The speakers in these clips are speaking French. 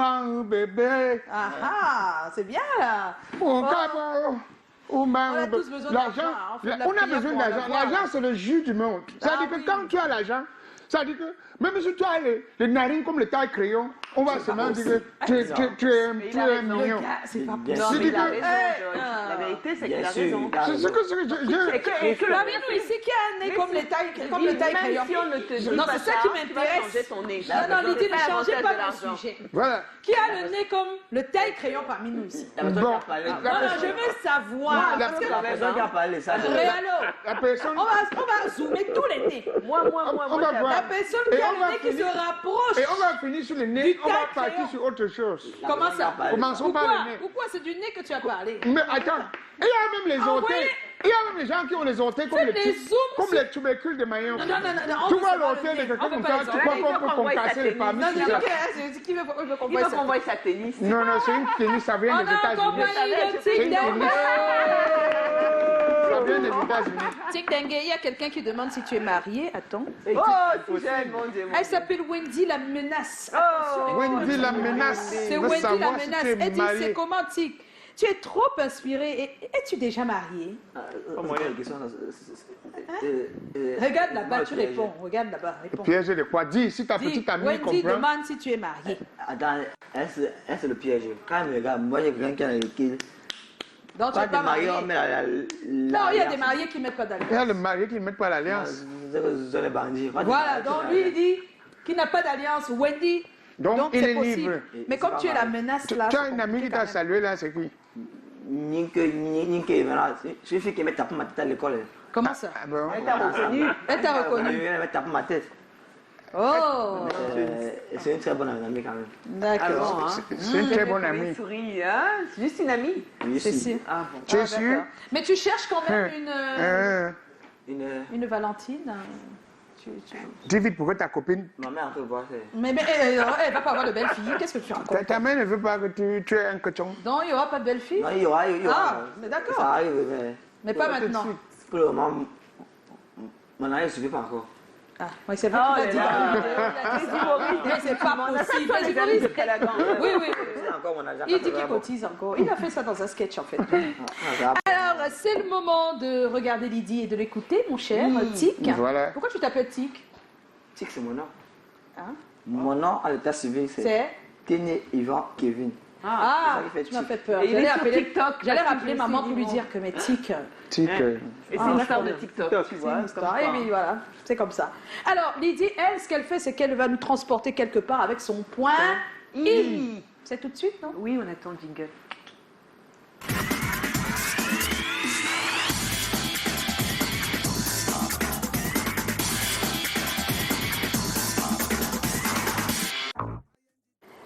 Oumang bébé. Ah ah, c'est bien là. On Oh. a tous besoin d'argent, hein, on a prière besoin pour d'argent. l'avoir. L'argent, c'est le jus du monde. Ça Ah veut dire que oui. quand tu as l'argent, ça veut dire que même si tu as les narines comme le taille crayon, on va se dire que tu es mignon. Le gars, c'est pas Bien possible. sûr. Non, mais il a C'est raison, Georges. La vérité, c'est qu'il Bien a sûr, raison. il a C'est ce raison. que Et que La nous ici qui a un nez comme les tailles crayon. même si on ne te dit Non, pas c'est ça qui tu vas m'intéresse. changer ton nez. Non, non, Lydie, ne C'est changez l'avantage pas de de l'argent. sujet. Voilà. Qui a le nez comme le taille crayon parmi nous ici? La personne Bon. qui a parlé. Non, non, je veux savoir. La- Parce que La personne qui a parlé, ça. Réalo, La personne. on va zoomer tous les nez. Moi, On va voir. La personne Et qui a on va le nez qui se finir- rapproche. Et on va finir sur le nez, Du on va taille partir crayon. sur autre chose. Comment ça? Commençons par le nez. Pourquoi c'est du nez que tu as parlé? Mais attends, il y a même les Ah, orteils. oui. Il y a même les gens qui ont les orteils comme Fais les des petits- zooms comme sur- les tubercules de Maillon. Non, non, non, non, on Tu veut vois savoir l'orteil le de nez. quelqu'un On veut comme pas ça, les tu orteils. crois Il qu'on veut peut qu'on voie casser sa les tennis. parmi Non, tout non, ça. qui veut qu'on Il voit veut ça? qu'on voie sa tennis. Non, non, c'est une tennis, ça vient On des a États-Unis. accompagné le C'est tic une dengue. tennis. Ça vient des États-Unis. Tic dengue, il y a quelqu'un qui demande si tu es marié. Attends. Oh, si j'aime, mon Dieu. Elle s'appelle Wendy la menace. Oh. Wendy la menace. C'est veut Wendy la savoir si menace. tu es Elle dit, marié. c'est comment Tic? Tu es trop inspiré. Et es-tu déjà marié? Regarde là-bas, tu réponds. Regarde là-bas, réponds. Piège de quoi? Dis, si ta Dis, petite amie Wendy comprend. demande si tu es marié. Attends, est-ce le piège? Quand elle me regarde, moi j'ai quelqu'un qui a le kill. Donc tu Quand n'es pas t'es marié, marié. on met la. Non, il y a des mariés qui ne mettent pas Il y a d'alliance. le marié qui ne met pas l'alliance. Vous avez bandit. Voilà, donc lui il dit qu'il n'a pas d'alliance. Wendy, Donc, il c'est est possible. libre. Mais Et comme c'est tu es pas la mal. menace Tu là. as c'est une amie qui compliqué t'a quand même. salué là, c'est qui? C'est une fille qui me tape ma tête à l'école. Comment ça? Ah bon? Elle t'a reconnu. Elle t'a reconnu. Elle me tape ma tête. Oh, C'est une très bonne amie quand même. d'accord. Ah bon, hein. C'est une très bonne Oui, amie. souris, hein. C'est juste une amie. Oui, C'est si. sûr. Ah bon. Tu es Ah, sûr? d'accord. Mais tu cherches quand même une Valentine. Dis vite pourquoi ta copine. Ma mère peut voir. Mais elle va pas avoir de belle fille. Qu'est-ce que tu racontes? Ta mère ne veut pas que tu aies un coton. Non, il n'y aura pas de belle fille. Non, il y aura. Ah, mais d'accord. Ça arrive, Mais pas tout de maintenant. suite. Pour le moment, mon âge ne suffit pas encore. Ah, oui, c'est vrai Oh qu'il a dit. là là. Mais c'est pas possible. Les amis de Calagan. Oui, oui. C'est encore mon âge. Il dit qu'il cotise encore. Il a fait ça dans un sketch en fait. Ah, Alors, c'est le moment de regarder Lydie et de l'écouter, mon cher Tic. Voilà. Pourquoi tu t'appelles Tic? Tic, c'est mon nom. Hein? Mon nom à l'état civil, c'est C'est Téné Yvan Kevin. Ah, c'est ça qui fait tu m'as Tic. fait peur. Et il est J'allais sur appeler, TikTok, j'allais parce que rappeler je maman sais pour qu'ils lui vont- dire que mais Tic. Tic. Et c'est une star de TikTok, tu vois. C'est une star. Et puis voilà, c'est comme ça. Alors, Lydie, elle, ce qu'elle fait, c'est qu'elle va nous transporter quelque part avec son point I. C'est tout de suite, non? Oui, on attend le jingle.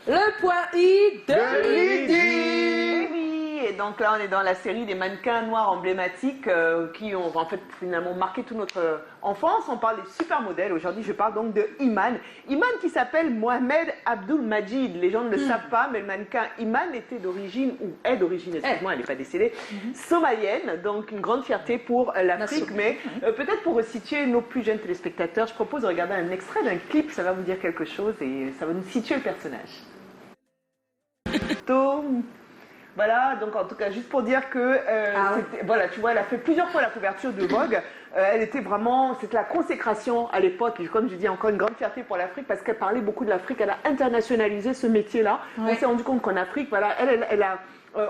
Le point I de De Lydie. Eh oui, et donc là on est dans la série des mannequins noirs emblématiques qui ont en fait finalement marqué toute notre enfance. On parle des super modèles. Aujourd'hui je parle donc de Iman. Iman qui s'appelle Mohamed Abdul Majid. Les gens ne le savent pas, mais le mannequin Iman était d'origine, ou est d'origine, excuse-moi, elle n'est pas décédée, somalienne. Donc une grande fierté pour l'Afrique. Mais peut-être pour situer nos plus jeunes téléspectateurs, je propose de regarder un extrait d'un clip. Ça va vous dire quelque chose et ça va nous situer le personnage. Voilà, donc en tout cas, juste pour dire que, voilà, tu vois, elle a fait plusieurs fois la couverture de Vogue. Elle était vraiment, c'était la consécration à l'époque, et comme je dis, encore une grande fierté pour l'Afrique, parce qu'elle parlait beaucoup de l'Afrique, elle a internationalisé ce métier-là. Ouais. On s'est rendu compte qu'en Afrique, voilà, elle a...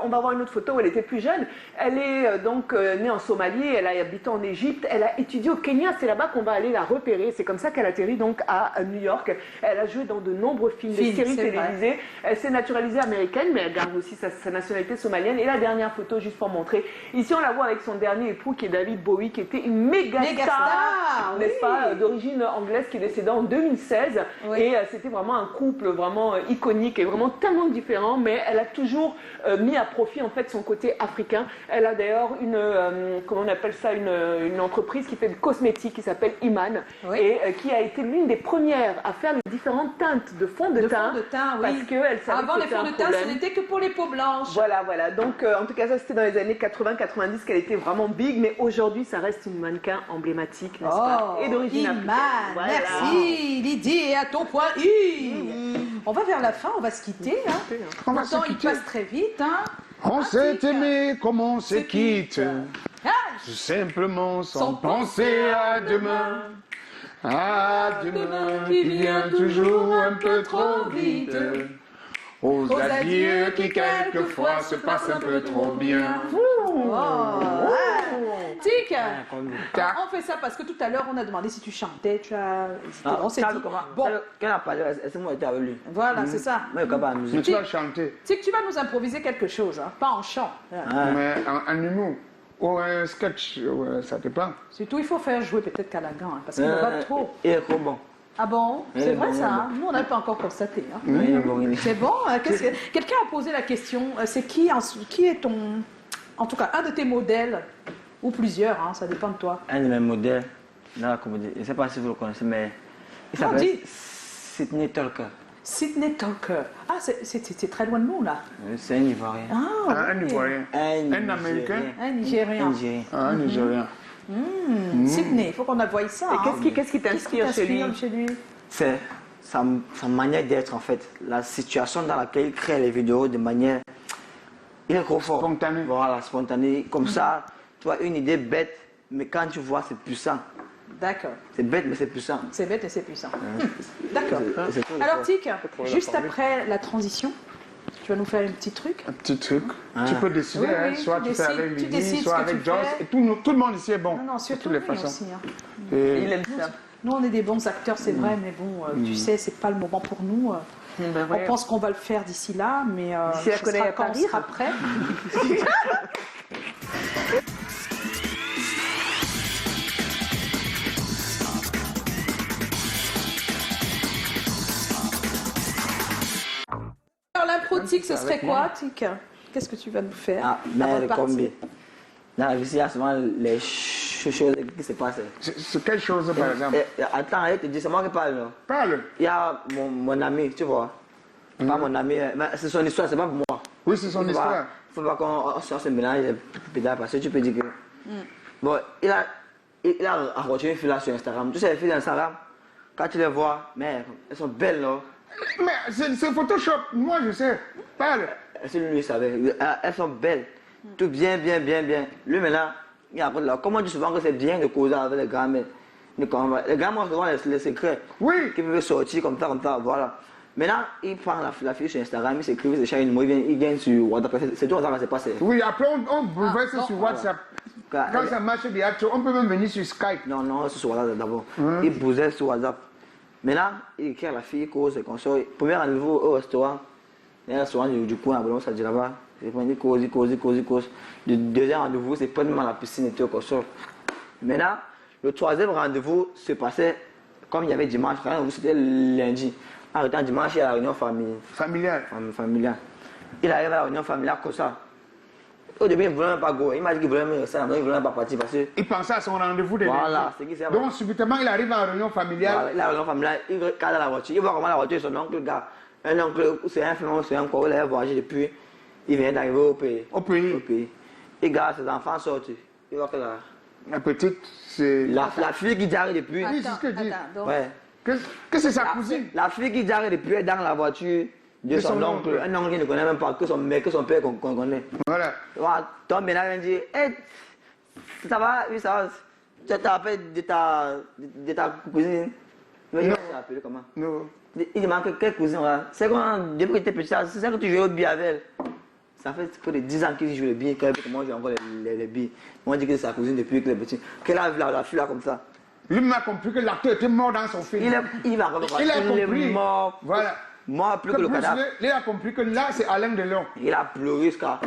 on va voir une autre photo où elle était plus jeune. Elle est donc née en Somalie, elle a habité en Égypte, elle a étudié au Kenya, c'est là-bas qu'on va aller la repérer. C'est comme ça qu'elle atterrit donc à New York. Elle a joué dans de nombreux films, des séries c'est vrai. télévisées. Elle s'est naturalisée américaine, mais elle garde aussi sa nationalité somalienne. Et la dernière photo, juste pour montrer, ici on la voit avec son dernier époux qui est David Bowie, qui était une méga Méga star, star, n'est-ce oui. pas, d'origine anglaise, qui est décédée en 2016. Oui. Et c'était vraiment un couple vraiment iconique et vraiment tellement différent, mais elle a toujours mis à profit en fait son côté africain. Elle a d'ailleurs une, comment on appelle ça, une entreprise qui fait de cosmétiques qui s'appelle Iman, Oui. et qui a été l'une des premières à faire les différentes teintes de fond de teint. Fond de teint, oui. Parce qu'elle savait Avant, que les c'était fonds un de teint, ce problème. n'était que pour les peaux blanches. Voilà, voilà. Donc, en tout cas, ça, c'était dans les années 80-90 qu'elle était vraiment big, mais aujourd'hui, ça reste une mannequin emblématique, n'est-ce pas? Et d'origine Iman, africaine. Voilà. merci Lydie, et à ton point I. On va vers la fin, on va se quitter. Hein. On va Le se temps, il quitter. passe très vite. Hein. On s'est Tic. aimé comme on se quitte. Ah, Simplement sans Sans penser à demain. À demain qui vient toujours un peu trop vite. Aux adieux qui quelquefois se passent un peu trop bien. Oh, Tic, Tac. on fait ça parce que tout à l'heure, on a demandé si tu chantais, tu as hésité. Ah, On s'est dit, bon, Quand on a parlé, est-ce que moi j'étais avec lui? voilà, c'est ça. Moi, je ne pas la Mais musique. tu vas chanter. Tic, tu vas nous improviser quelque chose, hein, pas en chant. Mais en humour. Ou un sketch, ouais, ça dépend. Surtout, il faut faire jouer peut-être Callaghan, hein, parce qu'il va trop. Il est trop bon. Ah bon? Il C'est est vrai bon, ça, il est hein? Nous on n'a pas encore constaté. Hein. Il est bon, il est- C'est bon? Quelqu'un a posé la question, c'est qui est ton, en tout cas, un de tes modèles, ou plusieurs, hein, ça dépend de toi. Un de mes modèles dans la comédie. Je ne sais pas si vous le connaissez, mais il Non, s'appelle dis. Sidney Talker. Sidney Talker. Ah, c'est très loin de nous là. C'est un Ivoirien. Ah, Un oui. Ivoirien. Un Américain. Un Un Nigérien. Nigérien. Un Nigérien. Sydney, il faut qu'on voie ça. Et hein. qu'est-ce qui t'inspire chez lui? chez lui? C'est sa manière d'être en fait. La situation dans laquelle il crée les vidéos de manière... Il est trop fort. Spontané. Voilà, spontané. Comme ça, tu vois, une idée bête, mais quand tu vois, c'est puissant. D'accord. C'est bête, mais c'est puissant. C'est bête et c'est puissant. D'accord. C'est tout le Alors temps. Tic, juste après la transition, tu vas nous faire un petit truc. Un petit truc. Tu peux décider, Oui, hein, oui, soit tu tu fais décides- avec tu Lydie, décides soit ce que avec tu Joss. fais. Et tout le monde ici est bon. Non, non, de surtout toutes les lui façons. aussi. Hein. Et Il aime ça. Nous, on est des bons acteurs, c'est vrai, mais bon, tu sais, c'est pas le moment pour nous. Ben On ouais. pense qu'on va le faire d'ici là, mais D'ici la ce Corée sera à quand on Paris. sera prêt. Alors l'impro Tic, ce serait quoi, Tic? Qu'est-ce que tu vas nous faire Ah, avant mais de le partir? combi. Dans la vie, il y a souvent les choses qui se passent. c'est quelle chose, par exemple? Attends, elle te dit, c'est moi qui parle. Là. Parle. Il y a mon ami, tu vois. Pas mon ami, mais c'est son histoire, c'est pas pour moi. Oui, c'est son histoire. Il faut pas qu'on se mélange les pédales parce que tu peux dire que. Bon, il a rencontré une fille là sur Instagram. Tu sais, les filles d'Instagram, quand tu les vois, mais elles sont belles là. Mais c'est Photoshop. Moi, je sais. Parle. Si lui il savait, elles sont belles. Tout bien, bien, bien, bien. Lui maintenant, il apprend là. Comment on dit souvent que c'est bien de causer avec les grands-mères. Les grands-mères ont souvent les secrets. Oui. Qui peuvent sortir comme ça, voilà. Maintenant, il prend la fille sur Instagram, il s'écrit, il s'échange une mot, il vient sur WhatsApp. C'est tout ça, c'est passé. Oui, après, on bouleverse bon, sur WhatsApp. Car- Quand ça marche bien, on peut même venir sur Skype. Non, non, c'est sur WhatsApp d'abord. Il bousait sur WhatsApp. Maintenant, il écrit à la fille, cause, et consort. Premier rendez-vous au restaurant. Il y a un restaurant du coin, à Boulogne, ça dit là-bas. Il cause. Le deuxième rendez-vous, c'est pratiquement la piscine et tout, consort. Maintenant, le troisième rendez-vous se passait comme il y avait dimanche. Le rendez-vous, c'était lundi. En retant dimanche, il y a la réunion Familial. familiale. Il arrive à la réunion familiale comme ça. Au début, il ne voulait même pas go. Il m'a dit qu'il voulait même rester, il ne voulait même pas partir parce que. Il pensait à son rendez-vous de Voilà, lundi. c'est qui c'est. Donc, subitement, il arrive en réunion familiale. Voilà, la réunion familiale, il regarde la voiture, il voit comment la voiture est son oncle, le gars. Un oncle, c'est un frère, c'est un quoi, il a voyagé depuis. Il vient d'arriver au pays. Au pays. Au pays. Il regarde ses enfants sortir. Il voit que La petite, c'est. la fille qui diarrhée depuis. Oui, c'est ce que je dis. donc, Ouais. Que c'est sa cousine. La fille qui diarrhée depuis est dans la voiture de son oncle. Un oncle qui ne connaît même pas que son mec, que son père qu'on connaît. Voilà. Voilà, Tom maintenant il dit, hey, ça va, oui, ça va. Tu t'as appelé de ta cousine. Mais il s'est appelé comment? Non. Il demande quelle cousine là. C'est quand, depuis que tu étais petit, c'est ça que tu jouais au billes avec elle. Ça fait près de 10 ans qu'il joue le billes, comment j'ai encore les billes. Moi, je dis que c'est sa cousine depuis qu'il est petit. Qu'elle a vu la fille là comme ça. Lui m'a compris que l'acteur était mort dans son film. Il a compris. est mort. Voilà. Mort plus que le Bruce cadavre. Lee, il a compris que là, c'est Alain Delon. Il a pleuré jusqu'à.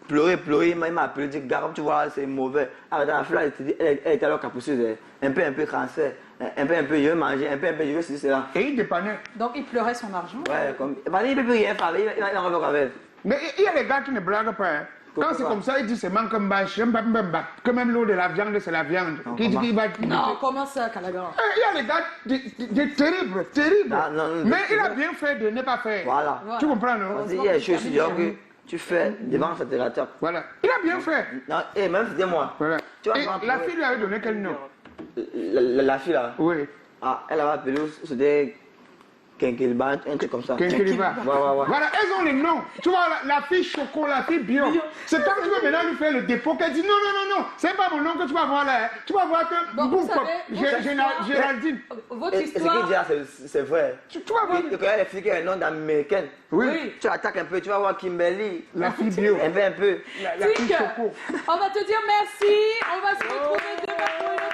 Pleuré, il m'a appelé, il dit, gars, comme tu vois, c'est mauvais. Alors, dans la fille là, elle était alors capuceuse, un peu cancer, un peu, je veux manger, un peu, je veux ceci, cela. Et il dépannait. donc il pleurait son argent. Ouais, comme. Bah, il ne peut plus rien faire, il va en avec elle. Mais il y a des gars qui ne blaguent pas. Hein. Quand c'est comme ça, il dit c'est manque un bâche, que même l'eau de la viande, c'est la viande. Non, Qui dit qu'il va. Non, comment ça, Callaghan? Il y a des gars terribles, terribles. Non, Mais il a bien fait de ne pas faire. Voilà. Tu comprends, non? Parce qu'il y a des choses que tu fais devant cet électeur. Voilà. Il a bien fait. Non, et même c'était moi. Voilà. Tu vas Et prendre- la fille lui avait donné quel nom? La fille là, Oui. ah, elle avait appelé, c'était Kenkeliba, un truc comme ça. Kenkeliba. Ouais. Voilà, elles ont les noms. Tu vois, la fille Choco, la fille Bio. C'est quand tu veux maintenant lui faire le dépôt qu'elle dit non, c'est pas mon nom que tu vas voir là. Hein. Tu vas voir que Bon, vous savez, Géraldine. Votre Et ce qu'il histoire... dit là, c'est vrai. Tu vas voir. Il y a les filles qui ont un nom d'américaine. Oui. Tu attaques un peu, tu vas voir Kimberly. La fille Bio. Elle fait un peu. La fille Tic, Choco. on va te dire merci. On va se retrouver demain pour une